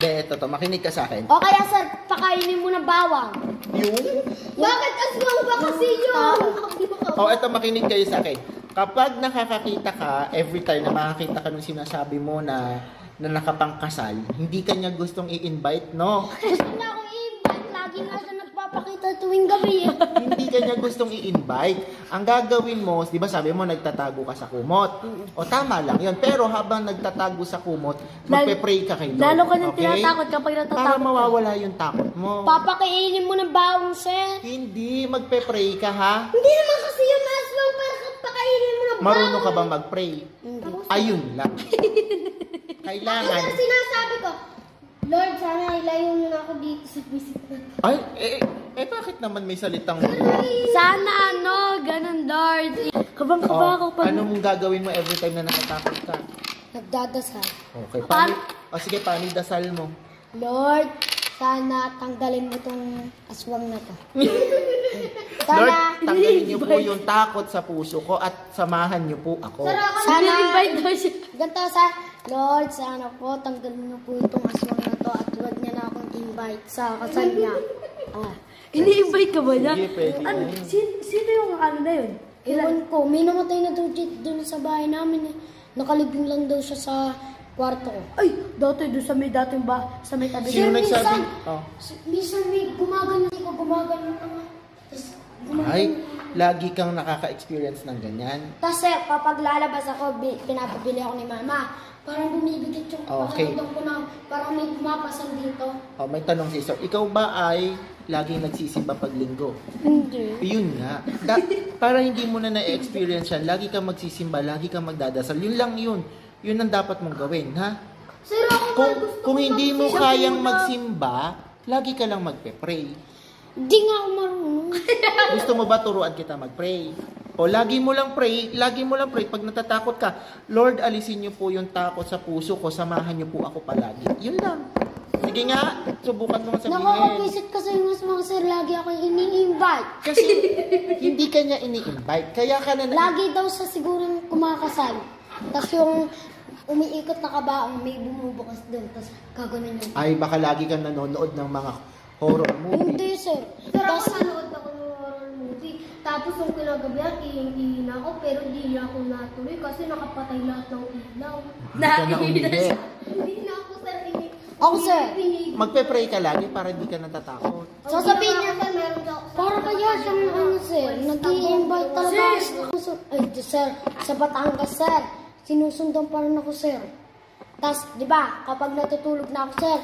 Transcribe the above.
Ito to, makinig ka sa akin. O kaya sir, pakainin mo ng bawang. Yung? Bakit aswang ba kasi yun? Ito, makinig kayo sa akin. Kapag nakakakita ka, every time na makakita ka nung sinasabi mo na nakapangkasal, hindi ka niya gustong i-invite, no? Gusto niya akong i-invite. Lagi nga siya nagpapakita tuwing gabi. Hindi ka niya gustong i-invite. Ang gagawin mo, di ba sabi mo, nagtatago ka sa kumot. O tama lang yun. Pero habang nagtatago sa kumot, magpe-pray ka kay Lord. Lalo ka nang tinatakot kapag natatakot. Para mawawala yung takot mo. Papakainin mo ng bawang, sir. Hindi, magpe-pray ka, ha? Hindi naman kasi yung aswang para pakainin mo ng bawang. Marunong ka bang mag-pray? Hindi. Ayun lang. Kailangan. Kasi sinasabi ko, Lord, sana ilayo mo na ako dito sa visit na. Ay, bakit naman may salitang... Sana ganun, Lord. Kabang-kaba ako pag... Ano mong gagawin mo every time na nakatakot ka? Nagdadasal. Okay, sige, paano dasal mo? Lord, sana tanggalin mo tong aswang na to. Lord, tanggalin niyo po yung takot sa puso ko at samahan niyo po ako. Sana, ganito sa Lord, sana po tanggalin niyo po itong aswang na to at huwag niya na akong invite sa kasal niya. Ini-invite ka ba niya? Sige, pwede. Sino yung ano na yun? Ewan ko, may namatay na doon sa bahay namin. Nakalibing lang daw siya sa kwarto ko. Ay, dati doon sa may dating sa may tabi. Sino nagsabi? Minsan may gumagano naman. Ay, lagi kang nakaka-experience ng ganyan. Kasi kapag lalabas ako, pinapabili ako ni mama. Parang bumibigit yung pakiramdam ko na parang may pumapasan dito. May tanong si Sir, ikaw ba ay laging nagsisimba pag linggo? Hindi. Yun nga. Para hindi mo na na-experience yan, lagi kang magsisimba, lagi kang magdadasal. Yun lang yun. Yun ang dapat mong gawin, ha? Sir, Kung hindi mo kayang magsimba, lagi ka lang magpe-pray. Hindi nga ako marunong. Gusto mo ba turuan kita mag-pray? O lagi mo lang pray pag natatakot ka. Lord, alisin niyo po yung takot sa puso ko, samahan niyo po ako palagi. Yun lang. Sige nga, subukan mo nga sabihin. Nakaka-visit kasi yung mga sir, lagi ako ini-invite. Kasi hindi ka niya ini-invite. Kaya ka na... Lagi daw sa sigurong kumakasal. Tapos yung umiikot na kabaong, may bumubukas doon. Tapos gagawin yun. Ay, baka lagi kang nanonood ng mga horror movie. Hindi, sir. Pero ako nanood ako ng horror movie. Tapos yung kinagabihan, ihingi na ako, pero di na ako natuloy kasi nakapatay lahat ng ilaw. Hindi ka na umihi. Hindi na ako, sir. Ako, sir. Magpe-pray ka lagi para hindi ka natatakot. Sasabihin niya, sir, meron daw. para kaya siyang sir, nag-i-invite talaga ako, sir. Ay, sir, sa Batangas, sir. Sinusundan pa rin ako, sir. Tapos, di ba, kapag natutulog na ako, sir,